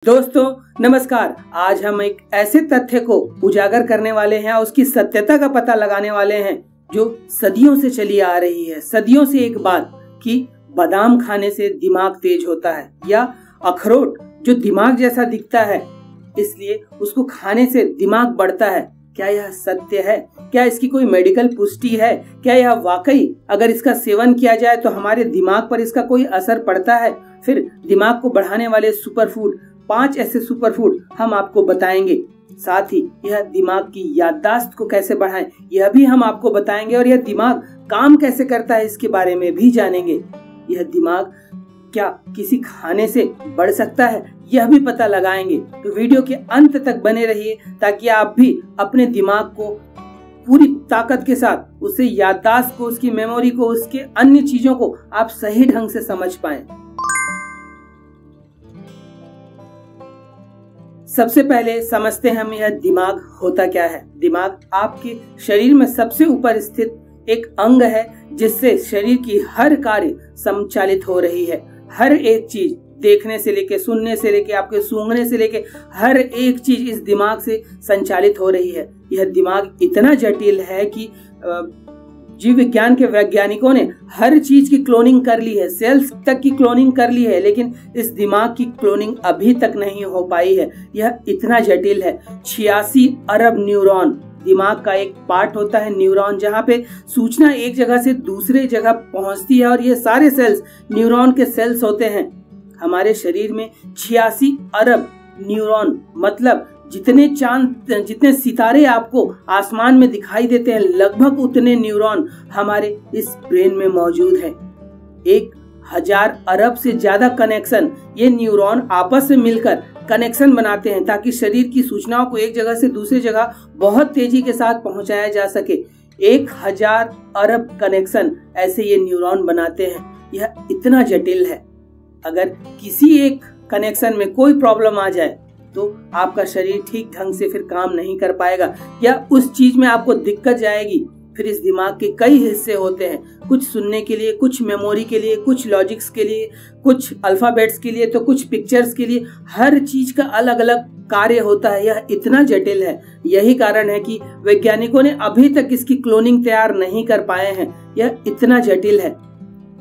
दोस्तों नमस्कार। आज हम एक ऐसे तथ्य को उजागर करने वाले हैं और उसकी सत्यता का पता लगाने वाले हैं जो सदियों से चली आ रही है। सदियों से एक बात कि बादाम खाने से दिमाग तेज होता है, या अखरोट जो दिमाग जैसा दिखता है इसलिए उसको खाने से दिमाग बढ़ता है। क्या यह सत्य है? क्या इसकी कोई मेडिकल पुष्टि है? क्या यह वाकई अगर इसका सेवन किया जाए तो हमारे दिमाग पर इसका कोई असर पड़ता है? फिर दिमाग को बढ़ाने वाले सुपरफूड 5 ऐसे सुपरफूड हम आपको बताएंगे। साथ ही यह दिमाग की याददाश्त को कैसे बढ़ाएं यह भी हम आपको बताएंगे, और यह दिमाग काम कैसे करता है इसके बारे में भी जानेंगे। यह दिमाग क्या किसी खाने से बढ़ सकता है यह भी पता लगाएंगे। तो वीडियो के अंत तक बने रहिए ताकि आप भी अपने दिमाग को पूरी ताकत के साथ, उससे याददाश्त को, उसकी मेमोरी को, उसके अन्य चीजों को आप सही ढंग से समझ पाएं। सबसे पहले समझते हैं हम यह दिमाग होता क्या है। दिमाग आपके शरीर में सबसे ऊपर स्थित एक अंग है जिससे शरीर की हर कार्य संचालित हो रही है। हर एक चीज, देखने से लेके, सुनने से लेके, आपके सूंघने से लेके, हर एक चीज इस दिमाग से संचालित हो रही है। यह दिमाग इतना जटिल है कि जीव विज्ञान के वैज्ञानिकों ने हर चीज की क्लोनिंग कर ली है, सेल्स तक की क्लोनिंग कर ली है, लेकिन इस दिमाग की क्लोनिंग अभी तक नहीं हो पाई है। यह इतना जटिल है। 86 अरब न्यूरॉन दिमाग का एक पार्ट होता है, न्यूरॉन, जहाँ पे सूचना एक जगह से दूसरे जगह पहुंचती है, और ये सारे सेल्स न्यूरॉन के सेल्स होते हैं। हमारे शरीर में 86 अरब न्यूरॉन, मतलब जितने सितारे आपको आसमान में दिखाई देते हैं, लगभग उतने न्यूरॉन हमारे इस ब्रेन में मौजूद है। 1000 अरब से ज्यादा कनेक्शन ये न्यूरॉन आपस में मिलकर कनेक्शन बनाते हैं ताकि शरीर की सूचनाओं को एक जगह से दूसरी जगह बहुत तेजी के साथ पहुंचाया जा सके। 1000 अरब कनेक्शन ऐसे ये न्यूरॉन बनाते हैं। यह इतना जटिल है। अगर किसी एक कनेक्शन में कोई प्रॉब्लम आ जाए तो आपका शरीर ठीक ढंग से फिर काम नहीं कर पाएगा, या उस चीज में आपको दिक्कत जाएगी। फिर इस दिमाग के कई हिस्से होते हैं, कुछ सुनने के लिए, कुछ मेमोरी के लिए, कुछ लॉजिक्स के लिए, कुछ अल्फाबेट्स के लिए, तो कुछ पिक्चर्स के लिए। हर चीज का अलग अलग कार्य होता है। यह इतना जटिल है। यही कारण है कि वैज्ञानिकों ने अभी तक इसकी क्लोनिंग तैयार नहीं कर पाए हैं। यह इतना जटिल है।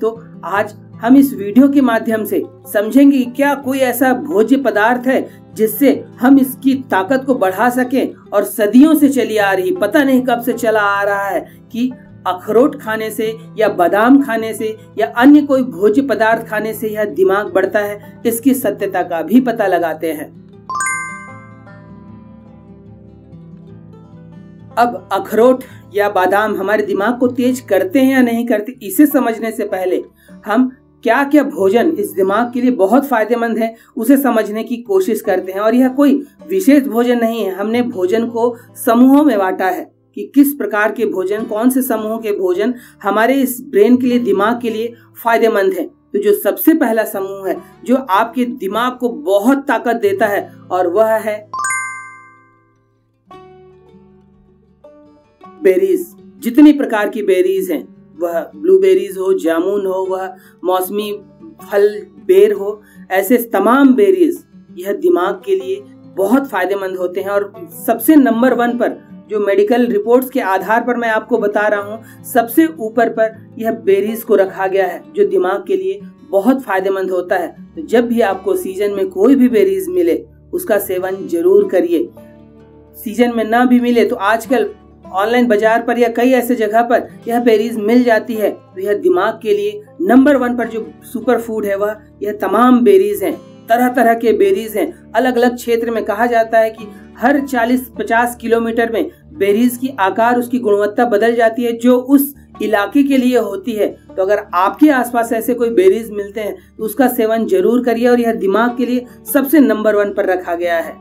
तो आज हम इस वीडियो के माध्यम से समझेंगे कि क्या कोई ऐसा भोज्य पदार्थ है जिससे हम इसकी ताकत को बढ़ा सकें। और सदियों से चली आ रही, पता नहीं कब से चला आ रहा है कि अखरोट खाने से या बादाम खाने से या अन्य कोई भोज्य पदार्थ खाने से यह दिमाग बढ़ता है। इसकी सत्यता का भी पता लगाते हैं। अब अखरोट या बादाम हमारे दिमाग को तेज करते हैं या नहीं करते, इसे समझने से पहले हम क्या क्या भोजन इस दिमाग के लिए बहुत फायदेमंद है उसे समझने की कोशिश करते हैं। और यह कोई विशेष भोजन नहीं है। हमने भोजन को समूहों में बांटा है कि किस प्रकार के भोजन, कौन से समूह के भोजन हमारे इस ब्रेन के लिए, दिमाग के लिए फायदेमंद है। तो जो सबसे पहला समूह है जो आपके दिमाग को बहुत ताकत देता है, और वह है बेरीज। जितनी प्रकार की बेरीज हैं, वह ब्लूबेरीज हो, जामुन हो, वह मौसमी फल बेर हो, ऐसे तमाम बेरीज यह दिमाग के लिए बहुत फायदेमंद होते हैं। और सबसे नंबर 1 पर, जो मेडिकल रिपोर्ट्स के आधार पर मैं आपको बता रहा हूँ, सबसे ऊपर पर यह बेरीज को रखा गया है जो दिमाग के लिए बहुत फायदेमंद होता है। तो जब भी आपको सीजन में कोई भी बेरीज मिले उसका सेवन जरूर करिए। सीजन में ना भी मिले तो आजकल ऑनलाइन बाजार पर या कई ऐसे जगह पर यह बेरीज मिल जाती है। तो यह दिमाग के लिए नंबर 1 पर जो सुपर फूड है वह यह तमाम बेरीज हैं। तरह तरह के बेरीज हैं। अलग अलग क्षेत्र में कहा जाता है कि हर 40-50 किलोमीटर में बेरीज की आकार, उसकी गुणवत्ता बदल जाती है जो उस इलाके के लिए होती है। तो अगर आपके आसपास ऐसे कोई बेरीज मिलते हैं तो उसका सेवन जरूर करिए। और यह दिमाग के लिए सबसे नंबर 1 पर रखा गया है।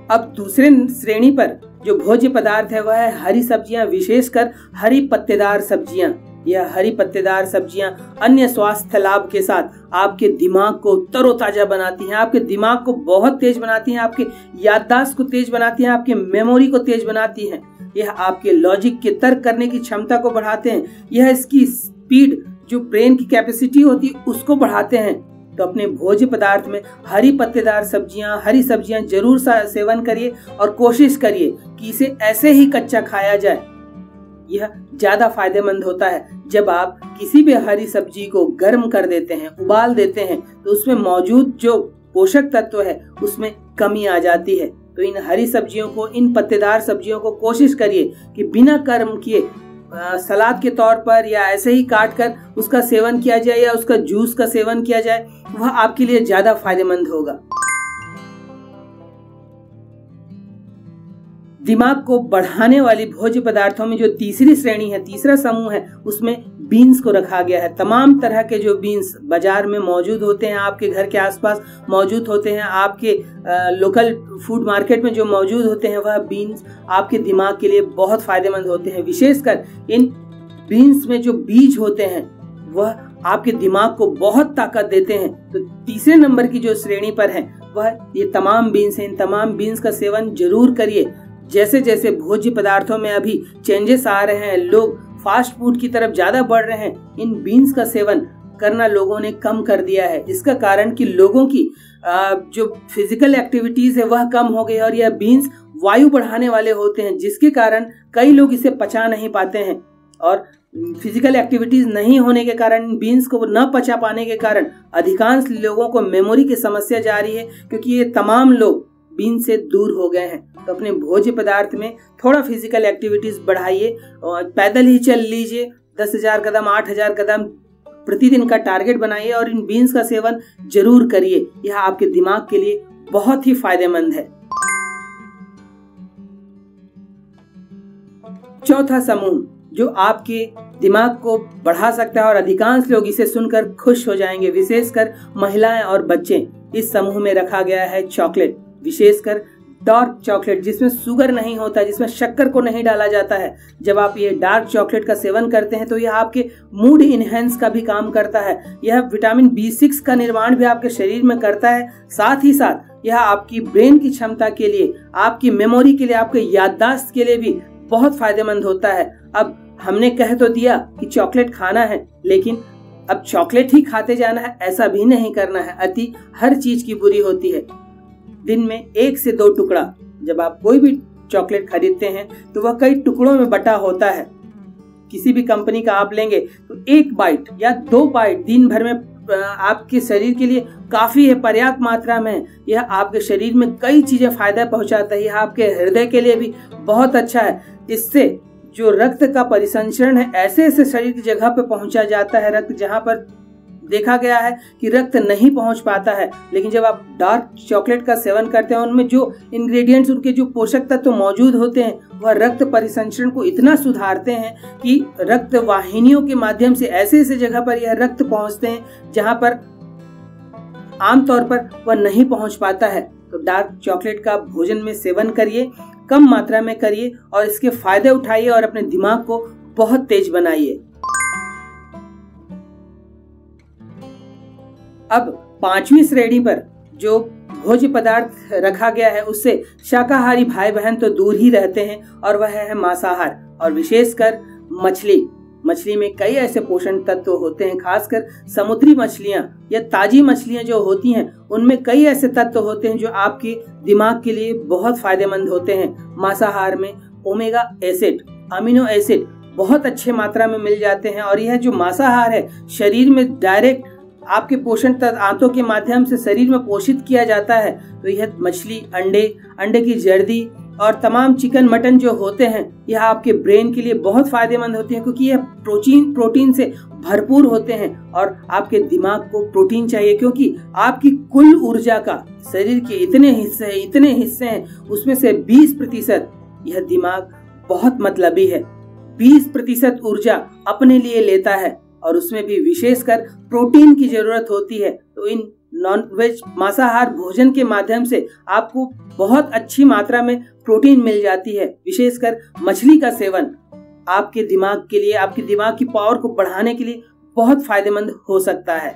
अब दूसरे श्रेणी पर जो भोज्य पदार्थ है वह है हरी सब्जियां, विशेषकर हरी पत्तेदार सब्जियां। यह हरी पत्तेदार सब्जियां अन्य स्वास्थ्य लाभ के साथ आपके दिमाग को तरोताजा बनाती हैं, आपके दिमाग को बहुत तेज बनाती हैं, आपके याददाश्त को तेज बनाती हैं, आपके मेमोरी को तेज बनाती हैं। यह आपके लॉजिक के तर्क करने की क्षमता को बढ़ाते हैं। यह इसकी स्पीड, जो ब्रेन की कैपेसिटी होती है, उसको बढ़ाते हैं। तो अपने भोज्य पदार्थ में हरी पत्तेदार सब्जियां, हरी सब्जियां जरूर सेवन करिए और कोशिश करिए कि इसे ऐसे ही कच्चा खाया जाए। यह ज्यादा फायदेमंद होता है। जब आप किसी भी हरी सब्जी को गर्म कर देते हैं, उबाल देते हैं, तो उसमें मौजूद जो पोषक तत्व है उसमें कमी आ जाती है। तो इन हरी सब्जियों को, इन पत्तेदार सब्जियों को कोशिश करिए कि बिना गर्म किए सलाद के तौर पर या ऐसे ही काट कर उसका सेवन किया जाए या उसका जूस का सेवन किया जाए, वह आपके लिए ज्यादा फायदेमंद होगा। दिमाग को बढ़ाने वाली भोज्य पदार्थों में जो तीसरी श्रेणी है, तीसरा समूह है, उसमें बीन्स को रखा गया है। तमाम तरह के जो बीन्स बाजार में मौजूद होते हैं, आपके घर के आसपास मौजूद होते हैं, आपके लोकल फूड मार्केट में जो मौजूद होते हैं, वह बीन्स आपके दिमाग के लिए बहुत फायदेमंद होते हैं। विशेषकर इन बीन्स में जो बीज होते हैं वह आपके दिमाग को बहुत ताकत देते हैं। तो तीसरे नंबर की जो श्रेणी पर है वह ये तमाम बीन्स हैं। इन तमाम बीन्स का सेवन जरूर करिए। जैसे जैसे भोज्य पदार्थों में अभी चेंजेस आ रहे हैं, लोग फास्ट फूड की तरफ ज्यादा बढ़ रहे हैं, इन बीन्स का सेवन करना लोगों ने कम कर दिया है। इसका कारण कि लोगों की जो फिजिकल एक्टिविटीज है वह कम हो गई और यह बीन्स वायु बढ़ाने वाले होते हैं, जिसके कारण कई लोग इसे पचा नहीं पाते हैं। और फिजिकल एक्टिविटीज नहीं होने के कारण, बीन्स को न पचा पाने के कारण अधिकांश लोगों को मेमोरी की समस्या जा रही है, क्योंकि ये तमाम लोग बीन से दूर हो गए हैं। तो अपने भोज्य पदार्थ में थोड़ा फिजिकल एक्टिविटीज बढ़ाइए और पैदल ही चल लीजिए। 10,000 कदम, 8,000 कदम प्रतिदिन का टारगेट बनाइए और इन बीन्स का सेवन जरूर करिए। यह आपके दिमाग के लिए बहुत ही फायदेमंद है। चौथा समूह जो आपके दिमाग को बढ़ा सकता है और अधिकांश लोग इसे सुनकर खुश हो जाएंगे, विशेषकर महिलाएं और बच्चे, इस समूह में रखा गया है चॉकलेट। विशेषकर डार्क चॉकलेट, जिसमें शुगर नहीं होता, जिसमें शक्कर को नहीं डाला जाता है। जब आप ये डार्क चॉकलेट का सेवन करते हैं तो यह आपके मूड इनहेंस का भी काम करता है। यह विटामिन B6 का निर्माण भी आपके शरीर में करता है। साथ ही साथ यह आपकी ब्रेन की क्षमता के लिए, आपकी मेमोरी के लिए, आपके याददाश्त के लिए भी बहुत फायदेमंद होता है। अब हमने कह तो दिया कि चॉकलेट खाना है, लेकिन अब चॉकलेट ही खाते जाना है ऐसा भी नहीं करना है। अति हर चीज की बुरी होती है। दिन में 1 से 2 टुकड़ा, जब आप कोई भी चॉकलेट खरीदते हैं तो वह कई टुकड़ों में बटा होता है। किसी भी कंपनी का आप लेंगे तो 1 बाइट या 2 बाइट दिन भर में आपके शरीर के लिए काफी है, पर्याप्त मात्रा में। यह आपके शरीर में कई चीजें फायदा पहुंचाता है। यह आपके हृदय के लिए भी बहुत अच्छा है। इससे जो रक्त का परिसंचरण है ऐसे ऐसे शरीर की जगह पे पहुंचा जाता है, रक्त जहां पर देखा गया है कि रक्त नहीं पहुंच पाता है। लेकिन जब आप डार्क चॉकलेट का सेवन करते हैं, उनमें जो इंग्रेडिएंट्स, उनके जो पोषक तत्व मौजूद होते हैं वह रक्त परिसंचरण को इतना सुधारते हैं कि रक्त वाहिनियों के माध्यम से ऐसे ऐसे जगह पर यह रक्त पहुंचते हैं जहां पर आमतौर पर वह नहीं पहुंच पाता है। तो डार्क चॉकलेट का भोजन में सेवन करिए, कम मात्रा में करिए और इसके फायदे उठाइए और अपने दिमाग को बहुत तेज बनाइए। अब 5वीं श्रेणी पर जो भोज्य पदार्थ रखा गया है उससे शाकाहारी भाई बहन तो दूर ही रहते हैं, और वह है मांसाहार और विशेषकर मछली। मछली में कई ऐसे पोषण तत्व होते हैं, खासकर समुद्री मछलियां या ताजी मछलियां जो होती हैं उनमें कई ऐसे तत्व होते हैं जो आपके दिमाग के लिए बहुत फायदेमंद होते हैं। मांसाहार में ओमेगा एसिड, अमीनो एसिड बहुत अच्छे मात्रा में मिल जाते हैं और यह जो मांसाहार है शरीर में डायरेक्ट आपके पोषण तत्व आंतों के माध्यम से शरीर में पोषित किया जाता है। तो यह मछली, अंडे की जर्दी और तमाम चिकन, मटन जो होते हैं यह आपके ब्रेन के लिए बहुत फायदेमंद होते हैं, क्योंकि यह प्रोटीन से भरपूर होते हैं और आपके दिमाग को प्रोटीन चाहिए, क्योंकि आपकी कुल ऊर्जा का शरीर के इतने हिस्से हैं उसमें से 20% यह दिमाग बहुत मतलबी है। 20% ऊर्जा अपने लिए लेता है और उसमें भी विशेषकर प्रोटीन की जरूरत होती है। तो इन नॉनवेज मांसाहार भोजन के माध्यम से आपको बहुत अच्छी मात्रा में प्रोटीन मिल जाती है। विशेषकर मछली का सेवन आपके दिमाग के लिए, आपके दिमाग की पावर को बढ़ाने के लिए बहुत फायदेमंद हो सकता है।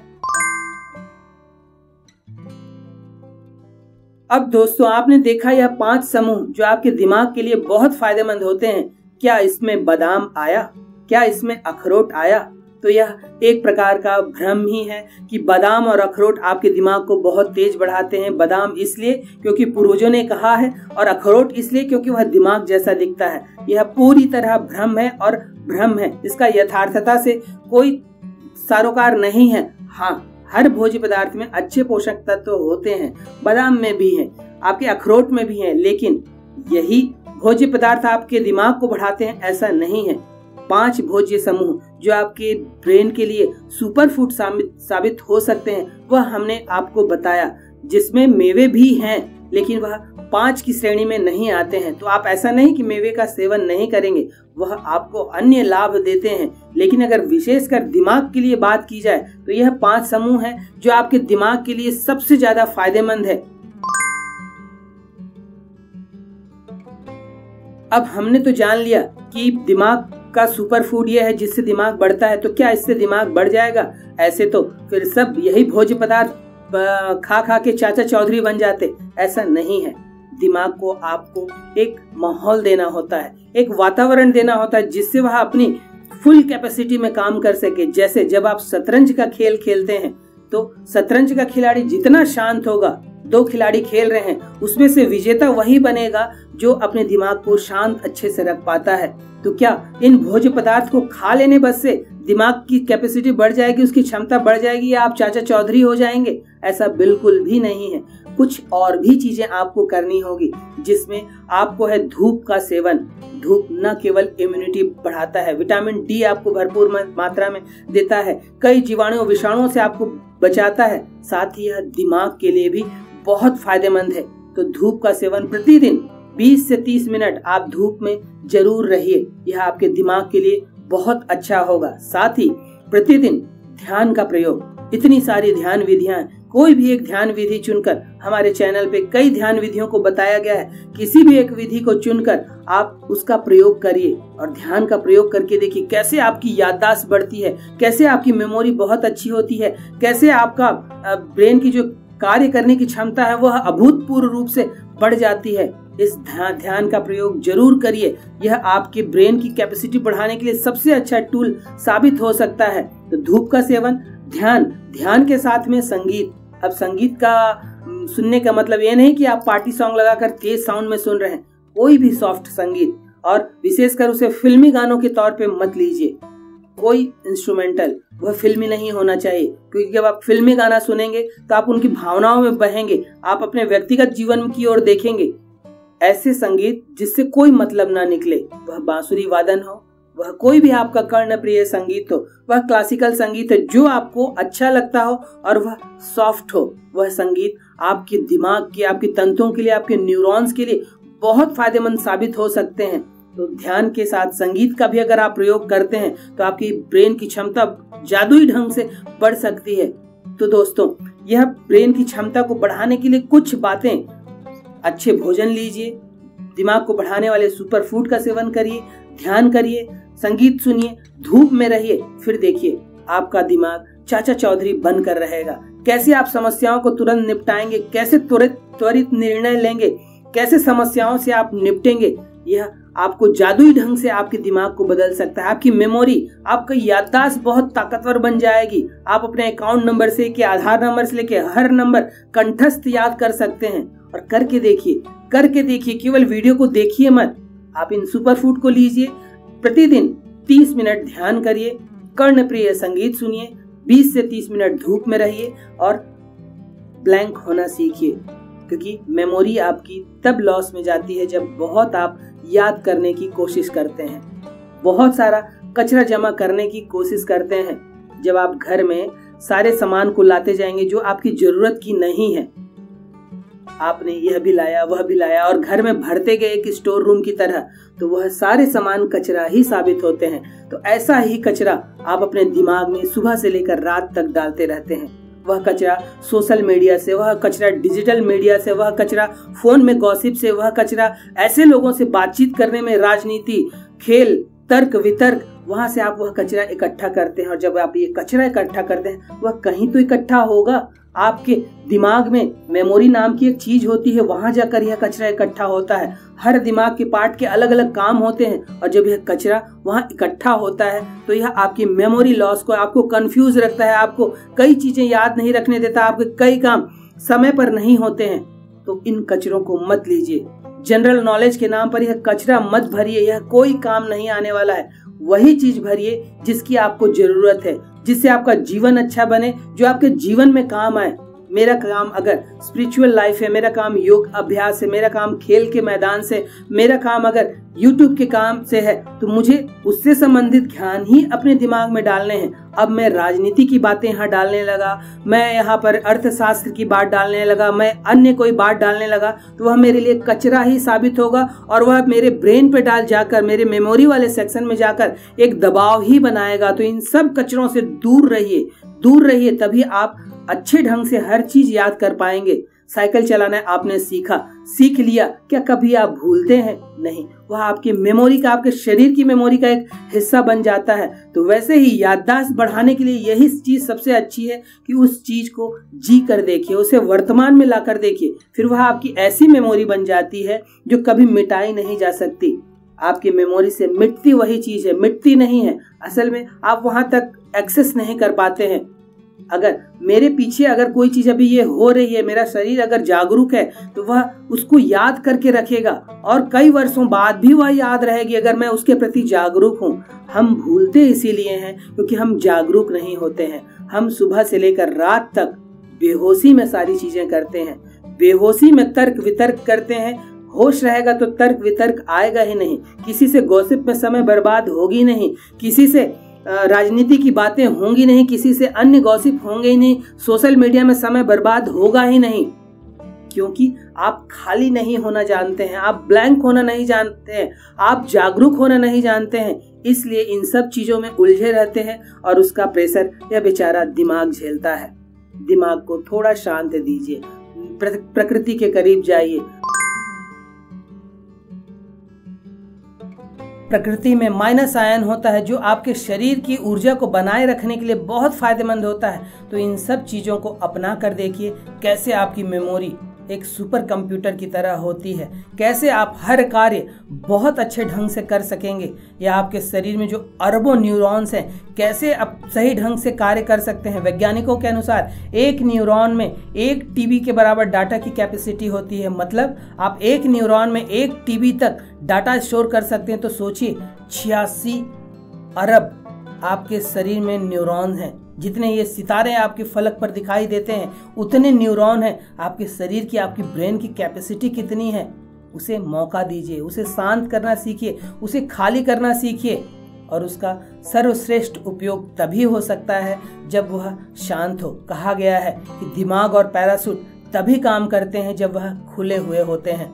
अब दोस्तों, आपने देखा यह 5 समूह जो आपके दिमाग के लिए बहुत फायदेमंद होते हैं। क्या इसमें बादाम आया? क्या इसमें अखरोट आया? तो यह एक प्रकार का भ्रम ही है कि बादाम और अखरोट आपके दिमाग को बहुत तेज बढ़ाते हैं। बादाम इसलिए क्योंकि पूर्वजों ने कहा है, और अखरोट इसलिए क्योंकि वह दिमाग जैसा दिखता है। यह पूरी तरह भ्रम है और भ्रम है, इसका यथार्थता से कोई सरोकार नहीं है। हाँ, हर भोज्य पदार्थ में अच्छे पोषक तत्व होते हैं, बादाम में भी हैं, आपके अखरोट में भी हैं, लेकिन यही भोज्य पदार्थ आपके दिमाग को बढ़ाते हैं ऐसा नहीं है। 5 भोज्य समूह जो आपके ब्रेन के लिए सुपर फूड साबित हो सकते हैं, वह हमने आपको बताया, जिसमें मेवे भी हैं, लेकिन वह 5 की श्रेणी में नहीं आते हैं। तो आप ऐसा नहीं कि मेवे का सेवन नहीं करेंगे, वह आपको अन्य लाभ देते हैं, लेकिन अगर विशेषकर दिमाग के लिए बात की जाए तो यह 5 समूह हैं जो आपके दिमाग के लिए सबसे ज्यादा फायदेमंद है। अब हमने तो जान लिया कि दिमाग का सुपर फूड यह है जिससे दिमाग बढ़ता है, तो क्या इससे दिमाग बढ़ जाएगा? ऐसे तो फिर सब यही भोज्य पदार्थ खा खा के चाचा चौधरी बन जाते, ऐसा नहीं है। दिमाग को आपको एक माहौल देना होता है, एक वातावरण देना होता है, जिससे वह अपनी फुल कैपेसिटी में काम कर सके। जैसे जब आप शतरंज का खेल खेलते हैं, तो शतरंज का खिलाड़ी जितना शांत होगा, 2 खिलाड़ी खेल रहे हैं, उसमें से विजेता वही बनेगा जो अपने दिमाग को शांत अच्छे से रख पाता है। तो क्या इन भोज्य पदार्थ को खा लेने बस से दिमाग की कैपेसिटी बढ़ जाएगी, उसकी क्षमता बढ़ जाएगी, या आप चाचा चौधरी हो जाएंगे? ऐसा बिल्कुल भी नहीं है। कुछ और भी चीजें आपको करनी होगी, जिसमें आपको है धूप का सेवन। धूप न केवल इम्यूनिटी बढ़ाता है, विटामिन डी आपको भरपूर मात्रा में देता है, कई जीवाणु विषाणुओं से आपको बचाता है, साथ ही यह दिमाग के लिए भी बहुत फायदेमंद है। तो धूप का सेवन प्रतिदिन 20 से 30 मिनट आप धूप में जरूर रहिए, यह आपके दिमाग के लिए बहुत अच्छा होगा। साथ ही प्रतिदिन ध्यान का प्रयोग, इतनी सारी ध्यान विधियां, कोई भी एक ध्यान विधि चुनकर, हमारे चैनल पे कई ध्यान विधियों को बताया गया है, किसी भी एक विधि को चुनकर आप उसका प्रयोग करिए और ध्यान का प्रयोग करके देखिए कैसे आपकी याददाश्त बढ़ती है, कैसे आपकी मेमोरी बहुत अच्छी होती है, कैसे आपका ब्रेन की जो कार्य करने की क्षमता है वह अभूतपूर्व रूप से बढ़ जाती है। इस ध्यान का प्रयोग जरूर करिए, यह आपके ब्रेन की कैपेसिटी बढ़ाने के लिए सबसे अच्छा टूल साबित हो सकता है। तो धूप का सेवन, ध्यान के साथ में संगीत। अब संगीत का सुनने का मतलब ये नहीं कि आप पार्टी सॉन्ग लगाकर तेज साउंड में सुन रहे हैं, कोई भी सॉफ्ट संगीत, और विशेषकर उसे फिल्मी गानों के तौर पे मत लीजिए। कोई इंस्ट्रूमेंटल, वह फिल्मी नहीं होना चाहिए, क्योंकि जब आप फिल्मी गाना सुनेंगे तो आप उनकी भावनाओं में बहेंगे, आप अपने व्यक्तिगत जीवन की ओर देखेंगे। ऐसे संगीत जिससे कोई मतलब ना निकले, वह बांसुरी वादन हो, वह कोई भी आपका कर्णप्रिय संगीत हो, वह क्लासिकल संगीत है जो आपको अच्छा लगता हो और वह सॉफ्ट हो, वह संगीत आपके दिमाग के, आपके तंतुओं के लिए, आपके न्यूरॉन्स के लिए बहुत फायदेमंद साबित हो सकते हैं। तो ध्यान के साथ संगीत का भी अगर आप प्रयोग करते हैं तो आपकी ब्रेन की क्षमता जादुई ढंग से बढ़ सकती है। तो दोस्तों, यह ब्रेन की क्षमता को बढ़ाने के लिए कुछ बातें, अच्छे भोजन लीजिए, दिमाग को बढ़ाने वाले सुपर फूड का सेवन करिए, ध्यान करिए, संगीत सुनिए, धूप में रहिए, फिर देखिए आपका दिमाग चाचा चौधरी बनकर रहेगा। कैसे आप समस्याओं को तुरंत निपटाएंगे, कैसे त्वरित निर्णय लेंगे, कैसे समस्याओं से आप निपटेंगे, यह आपको जादुई ढंग से आपके दिमाग को बदल सकता है। आपकी मेमोरी, आपका याददाश्त बहुत ताकतवर बन जाएगी। आप अपने अकाउंट नंबर से लेके आधार नंबर से लेके हर नंबर कंठस्थ याद कर सकते हैं। और करके देखिए, केवल वीडियो को देखिए मत, आप इन सुपर फूड को लीजिए, प्रतिदिन 30 मिनट ध्यान करिए, कर्णप्रिय संगीत सुनिए, 20 से 30 मिनट धूप में रहिए और ब्लैंक होना सीखिए, क्योंकि मेमोरी आपकी तब लॉस में जाती है जब बहुत आप याद करने की कोशिश करते हैं, बहुत सारा कचरा जमा करने की कोशिश करते हैं। जब आप घर में सारे सामान को लाते जाएंगे जो आपकी जरूरत की नहीं है, आपने यह भी लाया वह भी लाया और घर में भरते गए एक स्टोर रूम की तरह, तो वह सारे सामान कचरा ही साबित होते हैं। तो ऐसा ही कचरा आप अपने दिमाग में सुबह से लेकर रात तक डालते रहते हैं। वह कचरा सोशल मीडिया से, वह कचरा डिजिटल मीडिया से, वह कचरा फोन में गॉसिप से, वह कचरा ऐसे लोगों से बातचीत करने में, राजनीति, खेल, तर्क वितर्क, वहां से आप वह कचरा इकट्ठा करते हैं। और जब आप ये कचरा इकट्ठा करते हैं वह कहीं तो इकट्ठा होगा, आपके दिमाग में मेमोरी नाम की एक चीज होती है, वहां जाकर यह कचरा इकट्ठा होता है। हर दिमाग के पार्ट के अलग अलग काम होते हैं और जब यह कचरा वहां इकट्ठा होता है तो यह आपकी मेमोरी लॉस को, आपको कंफ्यूज रखता है, आपको कई चीजें याद नहीं रखने देता, आपके कई काम समय पर नहीं होते हैं। तो इन कचरों को मत लीजिए। जनरल नॉलेज के नाम पर यह कचरा मत भरिए, यह कोई काम नहीं आने वाला है। वही चीज भरिए जिसकी आपको जरूरत है, जिससे आपका जीवन अच्छा बने, जो आपके जीवन में काम आए। मेरा काम अगर स्पिरिचुअल लाइफ है, मेरा काम योग अभ्यास है, मेरा काम खेल के मैदान से, मेरा काम अगर यूट्यूब के काम से है, तो मुझे उससे संबंधित ज्ञान ही अपने दिमाग में डालने हैं। अब मैं राजनीति की बातें यहाँ डालने लगा, मैं यहाँ पर अर्थशास्त्र की बात डालने लगा, मैं अन्य कोई बात डालने लगा, तो वह मेरे लिए कचरा ही साबित होगा और वह मेरे ब्रेन पे डाल जाकर, मेरे मेमोरी वाले सेक्शन में जाकर एक दबाव ही बनाएगा। तो इन सब कचरों से दूर रहिए, तभी आप अच्छे ढंग से हर चीज याद कर पाएंगे। साइकिल चलाना आपने सीख लिया, क्या कभी आप भूलते हैं? नहीं, वह आपकी मेमोरी का, आपके शरीर की मेमोरी का एक हिस्सा बन जाता है। तो वैसे ही याददाश्त बढ़ाने के लिए यही चीज सबसे अच्छी है कि उस चीज को जी कर देखिए, उसे वर्तमान में लाकर देखिए, फिर वह आपकी ऐसी मेमोरी बन जाती है जो कभी मिटाई नहीं जा सकती। आपकी मेमोरी से मिटती वही चीज है, मिटती नहीं है। असल में आप वहां तक एक्सेस नहीं कर पाते हैं। अगर मेरे पीछे अगर कोई चीज अभी ये हो रही है, मेरा शरीर अगर जागरूक है, तो वह उसको याद करके रखेगा और कई वर्षों बाद भी वह याद रहेगी अगर मैं उसके प्रति जागरूक हूँ। हम भूलते इसीलिए हैं क्योंकि हम जागरूक नहीं होते हैं। हम सुबह से लेकर रात तक बेहोशी में सारी चीजें करते हैं, बेहोशी में तर्क वितर्क करते हैं। होश रहेगा तो तर्क वितर्क आएगा ही नहीं, किसी से गॉसिप में समय बर्बाद होगी नहीं, किसी से राजनीति की बातें होंगी नहीं, किसी से अन्य गॉसिप होंगे ही नहीं, सोशल मीडिया में समय बर्बाद होगा ही नहीं, क्योंकि आप खाली नहीं होना जानते हैं, आप ब्लैंक होना नहीं जानते हैं, आप जागरूक होना नहीं जानते हैं। इसलिए इन सब चीजों में उलझे रहते हैं और उसका प्रेशर यह बेचारा दिमाग झेलता है। दिमाग को थोड़ा शांत दीजिए, प्रकृति के करीब जाइए। प्रकृति में माइनस आयन होता है जो आपके शरीर की ऊर्जा को बनाए रखने के लिए बहुत फायदेमंद होता है। तो इन सब चीजों को अपना कर देखिए, कैसे आपकी मेमोरी एक सुपर कंप्यूटर की तरह होती है, कैसे आप हर कार्य बहुत अच्छे ढंग से कर सकेंगे, या आपके शरीर में जो अरबों न्यूरॉन्स हैं कैसे आप सही ढंग से कार्य कर सकते हैं। वैज्ञानिकों के अनुसार एक न्यूरॉन में 1 TB के बराबर डाटा की कैपेसिटी होती है। मतलब आप एक न्यूरॉन में 1 TB तक डाटा स्टोर कर सकते हैं। तो सोचिए 86 अरब आपके शरीर में न्यूरॉन हैं। जितने ये सितारे आपके फलक पर दिखाई देते हैं उतने न्यूरॉन हैं। आपके शरीर की, आपकी ब्रेन की कैपेसिटी कितनी है, उसे मौका दीजिए, उसे शांत करना सीखिए, उसे खाली करना सीखिए। और उसका सर्वश्रेष्ठ उपयोग तभी हो सकता है जब वह शांत हो। कहा गया है कि दिमाग और पैराशूट तभी काम करते हैं जब वह खुले हुए होते हैं।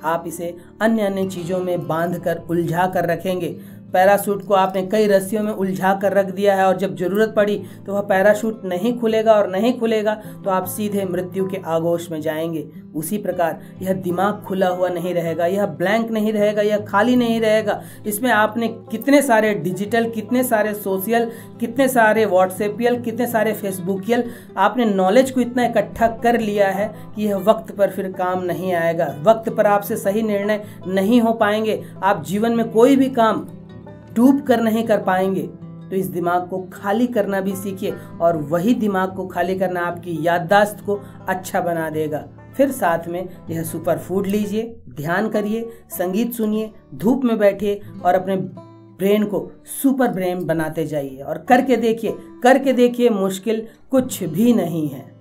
आप इसे अन्य चीजों में बांध कर, उलझा कर रखेंगे। पैराशूट को आपने कई रस्सियों में उलझा कर रख दिया है और जब जरूरत पड़ी तो वह पैराशूट नहीं खुलेगा, और नहीं खुलेगा तो आप सीधे मृत्यु के आगोश में जाएंगे। उसी प्रकार यह दिमाग खुला हुआ नहीं रहेगा, यह ब्लैंक नहीं रहेगा, यह खाली नहीं रहेगा। इसमें आपने कितने सारे डिजिटल, कितने सारे सोशल, कितने सारे व्हाट्सएपियल, कितने सारे फेसबुकियल, आपने नॉलेज को इतना इकट्ठा कर लिया है कि यह वक्त पर फिर काम नहीं आएगा। वक्त पर आपसे सही निर्णय नहीं हो पाएंगे, आप जीवन में कोई भी काम डूब कर नहीं कर पाएंगे। तो इस दिमाग को खाली करना भी सीखिए, और वही दिमाग को खाली करना आपकी याददाश्त को अच्छा बना देगा। फिर साथ में यह सुपर फूड लीजिए, ध्यान करिए, संगीत सुनिए, धूप में बैठिए और अपने ब्रेन को सुपर ब्रेन बनाते जाइए। और करके देखिए, मुश्किल कुछ भी नहीं है।